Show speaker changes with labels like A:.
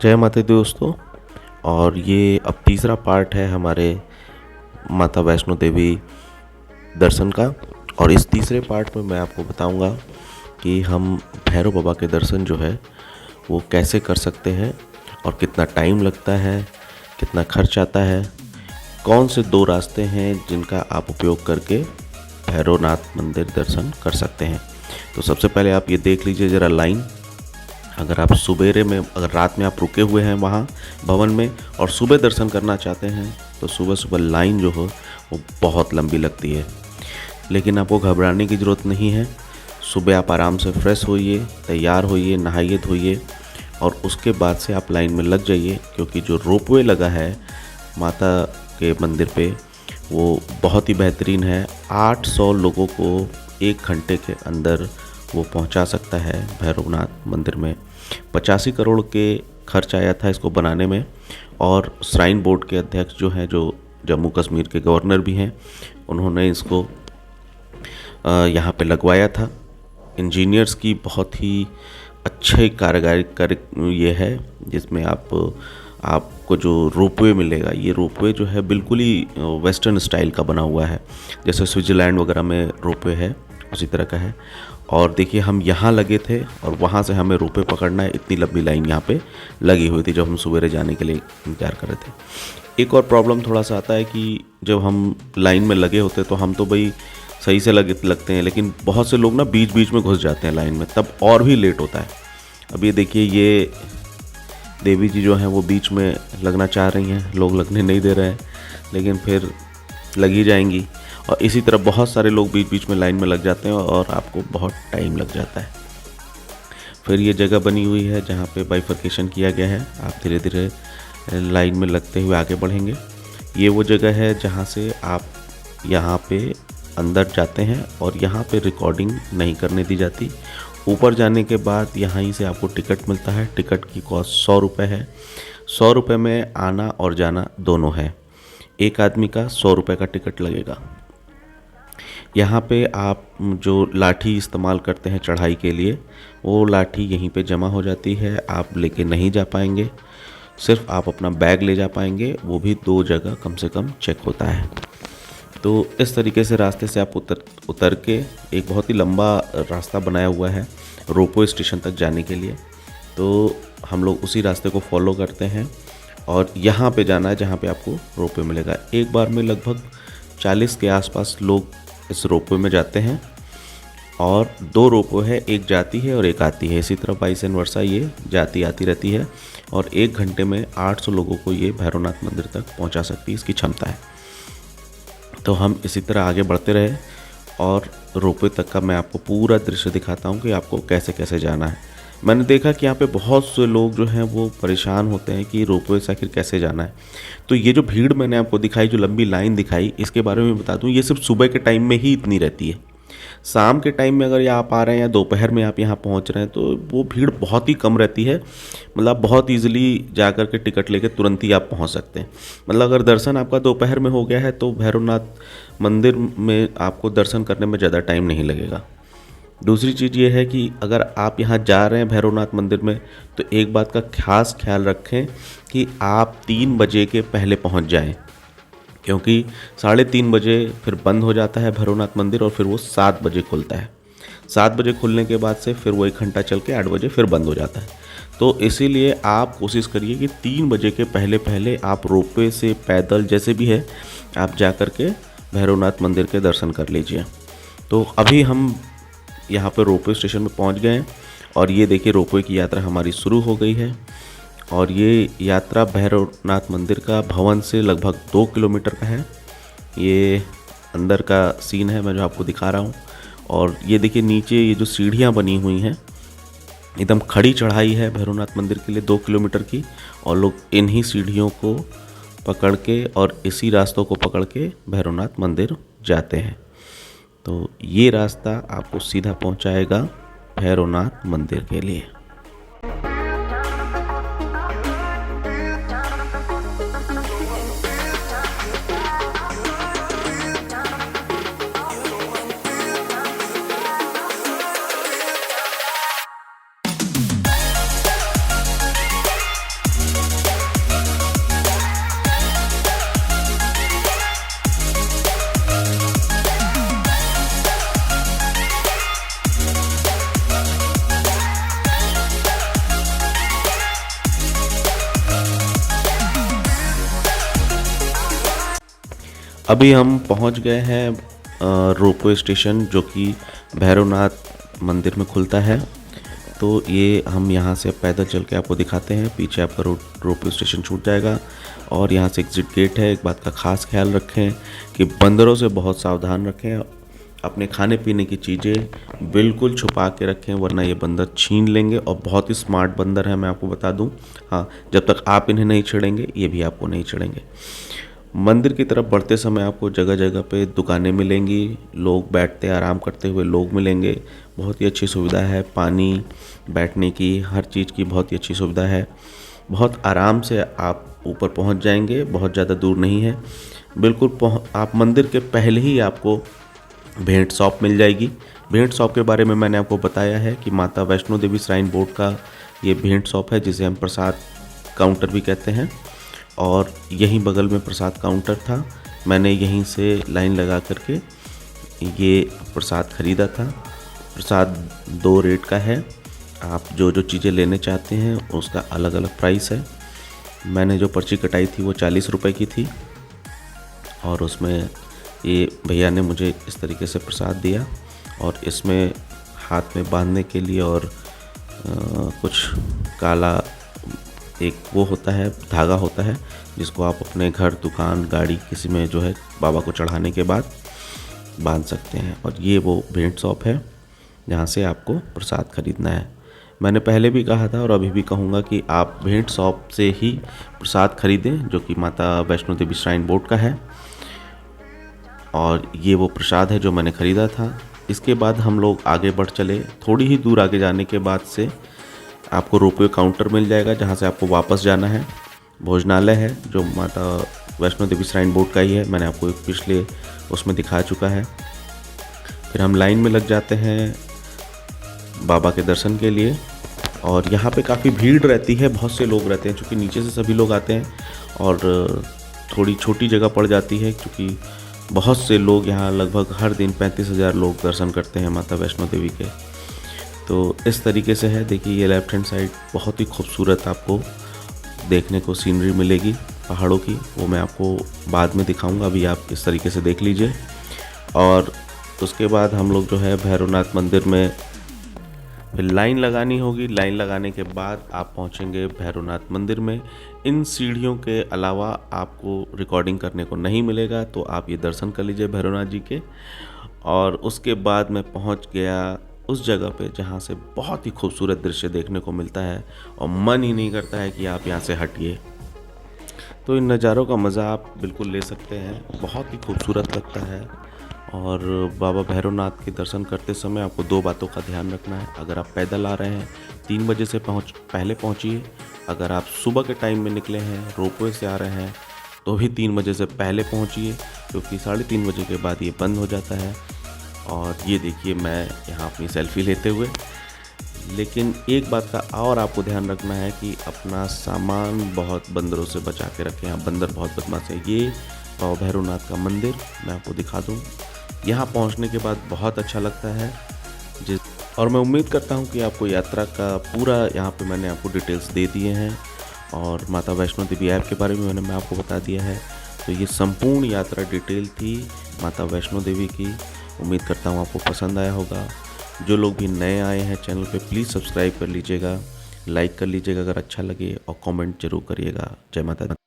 A: जय माता दी दोस्तों। और ये अब तीसरा पार्ट है हमारे माता वैष्णो देवी दर्शन का। और इस तीसरे पार्ट में मैं आपको बताऊंगा कि हम भैरव बाबा के दर्शन जो है वो कैसे कर सकते हैं और कितना टाइम लगता है, कितना खर्च आता है, कौन से 2 रास्ते हैं जिनका आप उपयोग करके भैरवनाथ मंदिर दर्शन कर सकते हैं। तो सबसे पहले आप ये देख लीजिए ज़रा लाइन। अगर आप सुबेरे में, अगर रात में आप रुके हुए हैं वहाँ भवन में और सुबह दर्शन करना चाहते हैं तो सुबह सुबह लाइन जो हो वो बहुत लंबी लगती है। लेकिन आपको घबराने की ज़रूरत नहीं है। सुबह आप आराम से फ्रेश होइए, तैयार होइए, नहाइए धोइए और उसके बाद से आप लाइन में लग जाइए, क्योंकि जो रोपवे लगा है माता के मंदिर पे वो बहुत ही बेहतरीन है। 800 लोगों को 1 घंटे के अंदर वो पहुंचा सकता है भैरवनाथ मंदिर में। 85 करोड़ के खर्च आया था इसको बनाने में। और श्राइन बोर्ड के अध्यक्ष जो हैं, जो जम्मू कश्मीर के गवर्नर भी हैं, उन्होंने इसको यहाँ पे लगवाया था। इंजीनियर्स की बहुत ही अच्छी कारीगरी कर ये है, जिसमें आपको जो रोपवे मिलेगा, ये रोपवे जो है बिल्कुल ही वेस्टर्न स्टाइल का बना हुआ है, जैसे स्विट्ज़रलैंड वगैरह में रोपवे है उसी तरह का है। और देखिए हम यहाँ लगे थे और वहाँ से हमें रोपवे पकड़ना है। इतनी लंबी लाइन यहाँ पे लगी हुई थी जब हम सवेरे जाने के लिए इंतजार कर रहे थे। एक और प्रॉब्लम थोड़ा सा आता है कि जब हम लाइन में लगे होते तो हम तो भाई सही से लगते हैं, लेकिन बहुत से लोग ना बीच बीच में घुस जाते हैं लाइन में, तब और भी लेट होता है। अब ये देखिए, ये देवी जी जो हैं वो बीच में लगना चाह रही हैं, लोग लगने नहीं दे रहे हैं, लेकिन फिर लगी जाएंगी। और इसी तरह बहुत सारे लोग बीच बीच में लाइन में लग जाते हैं और आपको बहुत टाइम लग जाता है। फिर ये जगह बनी हुई है जहाँ पे बाइफर्केशन किया गया है। आप धीरे धीरे लाइन में लगते हुए आगे बढ़ेंगे। ये वो जगह है जहाँ से आप यहाँ पे अंदर जाते हैं और यहाँ पे रिकॉर्डिंग नहीं करने दी जाती। ऊपर जाने के बाद यहाँ ही से आपको टिकट मिलता है। टिकट की कॉस्ट 100 रुपये है। 100 रुपये में आना और जाना दोनों है। एक आदमी का 100 रुपये का टिकट लगेगा। यहाँ पे आप जो लाठी इस्तेमाल करते हैं चढ़ाई के लिए, वो लाठी यहीं पे जमा हो जाती है। आप लेके नहीं जा पाएंगे, सिर्फ आप अपना बैग ले जा पाएंगे, वो भी 2 जगह कम से कम चेक होता है। तो इस तरीके से रास्ते से आप उतर के, एक बहुत ही लंबा रास्ता बनाया हुआ है रोपवे स्टेशन तक जाने के लिए, तो हम लोग उसी रास्ते को फॉलो करते हैं और यहाँ पे जाना है जहाँ पे आपको रोपवे मिलेगा। एक बार में लगभग 40 के आसपास लोग इस रोपवे में जाते हैं और 2 रोपवे है, एक जाती है और एक आती है। इसी तरह वाइस एंड वर्सा ये जाती आती रहती है और 1 घंटे में 800 लोगों को ये भैरवनाथ मंदिर तक पहुंचा सकती है, इसकी क्षमता है। तो हम इसी तरह आगे बढ़ते रहे और रोपवे तक का मैं आपको पूरा दृश्य दिखाता हूँ कि आपको कैसे कैसे जाना है। मैंने देखा कि यहाँ पे बहुत से लोग जो हैं वो परेशान होते हैं कि रोपवे से आखिर कैसे जाना है। तो ये जो भीड़ मैंने आपको दिखाई, जो लंबी लाइन दिखाई, इसके बारे में बता दूँ, ये सिर्फ सुबह के टाइम में ही इतनी रहती है। शाम के टाइम में अगर ये आप आ रहे हैं या दोपहर में आप यहाँ पहुँच रहे हैं तो वो भीड़ बहुत ही कम रहती है। मतलब बहुत ईजिली जा कर के टिकट लेके तुरंत ही आप पहुँच सकते हैं। मतलब अगर दर्शन आपका दोपहर में हो गया है तो भैरवनाथ मंदिर में आपको दर्शन करने में ज़्यादा टाइम नहीं लगेगा। दूसरी चीज़ ये है कि अगर आप यहाँ जा रहे हैं भैरवनाथ मंदिर में तो एक बात का खास ख्याल रखें कि आप 3 बजे के पहले पहुँच जाएं, क्योंकि 3:30 बजे फिर बंद हो जाता है भैरवनाथ मंदिर और फिर वो 7 बजे खुलता है। 7 बजे खुलने के बाद से फिर वो 1 घंटा चल के 8 बजे फिर बंद हो जाता है। तो इसीलिए आप कोशिश करिए कि 3 बजे के पहले पहले आप रोपवे से, पैदल, जैसे भी है, आप जा कर के भैरवनाथ मंदिर के दर्शन कर लीजिए। तो अभी हम यहाँ पर रोपवे स्टेशन में पहुँच गए हैं और ये देखिए रोपवे की यात्रा हमारी शुरू हो गई है। और ये यात्रा भैरवनाथ मंदिर का भवन से लगभग 2 किलोमीटर का है। ये अंदर का सीन है मैं जो आपको दिखा रहा हूँ। और ये देखिए नीचे ये जो सीढ़ियाँ बनी हुई हैं, एकदम खड़ी चढ़ाई है भैरवनाथ मंदिर के लिए 2 किलोमीटर की, और लोग इन्हीं सीढ़ियों को पकड़ के और इसी रास्तों को पकड़ के भैरवनाथ मंदिर जाते हैं। तो ये रास्ता आपको सीधा पहुँचाएगा भैरवनाथ मंदिर के लिए। अभी हम पहुंच गए हैं रोपवे स्टेशन, जो कि भैरवनाथ मंदिर में खुलता है। तो ये हम यहाँ से पैदल चल के आपको दिखाते हैं। पीछे आपका रोपवे स्टेशन छूट जाएगा और यहाँ से एग्ज़िट गेट है। एक बात का ख़ास ख्याल रखें कि बंदरों से बहुत सावधान रखें। अपने खाने पीने की चीज़ें बिल्कुल छुपा के रखें, वरना ये बंदर छीन लेंगे। और बहुत ही स्मार्ट बंदर है, मैं आपको बता दूं। हाँ, जब तक आप इन्हें नहीं छेड़ेंगे ये भी आपको नहीं छेड़ेंगे। मंदिर की तरफ बढ़ते समय आपको जगह जगह पे दुकानें मिलेंगी, लोग बैठते आराम करते हुए लोग मिलेंगे। बहुत ही अच्छी सुविधा है, पानी, बैठने की, हर चीज़ की बहुत ही अच्छी सुविधा है। बहुत आराम से आप ऊपर पहुंच जाएंगे, बहुत ज़्यादा दूर नहीं है। बिल्कुल आप मंदिर के पहले ही आपको भेंट शॉप मिल जाएगी। भेंट शॉप के बारे में मैंने आपको बताया है कि माता वैष्णो देवी श्राइन बोर्ड का ये भेंट शॉप है, जिसे हम प्रसाद काउंटर भी कहते हैं। और यहीं बगल में प्रसाद काउंटर था, मैंने यहीं से लाइन लगा करके ये प्रसाद ख़रीदा था। प्रसाद 2 रेट का है, आप जो जो चीज़ें लेने चाहते हैं उसका अलग अलग प्राइस है। मैंने जो पर्ची कटाई थी वो 40 रुपए की थी, और उसमें ये भैया ने मुझे इस तरीके से प्रसाद दिया। और इसमें हाथ में बांधने के लिए और कुछ काला एक वो होता है, धागा होता है, जिसको आप अपने घर, दुकान, गाड़ी किसी में जो है बाबा को चढ़ाने के बाद बांध सकते हैं। और ये वो भेंट शॉप है जहाँ से आपको प्रसाद खरीदना है। मैंने पहले भी कहा था और अभी भी कहूँगा कि आप भेंट शॉप से ही प्रसाद खरीदें, जो कि माता वैष्णो देवी श्राइन बोर्ड का है। और ये वो प्रसाद है जो मैंने ख़रीदा था। इसके बाद हम लोग आगे बढ़ चले। थोड़ी ही दूर आगे जाने के बाद से आपको रोपवे काउंटर मिल जाएगा, जहाँ से आपको वापस जाना है। भोजनालय है जो माता वैष्णो देवी श्राइन बोर्ड का ही है, मैंने आपको पिछले उसमें दिखा चुका है। फिर हम लाइन में लग जाते हैं बाबा के दर्शन के लिए। और यहाँ पे काफ़ी भीड़ रहती है, बहुत से लोग रहते हैं, क्योंकि नीचे से सभी लोग आते हैं और थोड़ी छोटी जगह पड़ जाती है, क्योंकि बहुत से लोग यहाँ लगभग हर दिन 35,000 लोग दर्शन करते हैं माता वैष्णो देवी के। तो इस तरीके से है। देखिए ये लेफ्ट हैंड साइड बहुत ही खूबसूरत आपको देखने को सीनरी मिलेगी पहाड़ों की, वो मैं आपको बाद में दिखाऊंगा, अभी आप इस तरीके से देख लीजिए। और उसके बाद हम लोग जो है भैरवनाथ मंदिर में फिर लाइन लगानी होगी। लाइन लगाने के बाद आप पहुंचेंगे भैरवनाथ मंदिर में। इन सीढ़ियों के अलावा आपको रिकॉर्डिंग करने को नहीं मिलेगा, तो आप ये दर्शन कर लीजिए भैरवनाथ जी के। और उसके बाद मैं पहुंच गया उस जगह पे जहाँ से बहुत ही खूबसूरत दृश्य देखने को मिलता है और मन ही नहीं करता है कि आप यहाँ से हटिए। तो इन नज़ारों का मज़ा आप बिल्कुल ले सकते हैं, बहुत ही खूबसूरत लगता है। और बाबा भैरवनाथ के दर्शन करते समय आपको 2 बातों का ध्यान रखना है। अगर आप पैदल आ रहे हैं 3 बजे से पहले पहुँचिए। अगर आप सुबह के टाइम में निकले हैं, रोपवे से आ रहे हैं, तो भी 3 बजे से पहले पहुँचिए, क्योंकि 3:30 बजे के बाद ये बंद हो जाता है। और ये देखिए मैं यहाँ अपनी सेल्फ़ी लेते हुए। लेकिन एक बात का और आपको ध्यान रखना है कि अपना सामान बहुत बंदरों से बचा के रखें। यहाँ बंदर बहुत बदमाश है। ये बाबा भैरवनाथ का मंदिर मैं आपको दिखा दूँ। यहाँ पहुँचने के बाद बहुत अच्छा लगता है और मैं उम्मीद करता हूँ कि आपको यात्रा का पूरा यहाँ पे मैंने आपको डिटेल्स दे दिए हैं। और माता वैष्णो देवी ऐप के बारे में मैं आपको बता दिया है। तो ये संपूर्ण यात्रा डिटेल थी माता वैष्णो देवी की। उम्मीद करता हूँ आपको पसंद आया होगा। जो लोग भी नए आए हैं चैनल पे, प्लीज़ सब्सक्राइब कर लीजिएगा, लाइक कर लीजिएगा अगर अच्छा लगे, और कमेंट जरूर करिएगा। जय माता दी।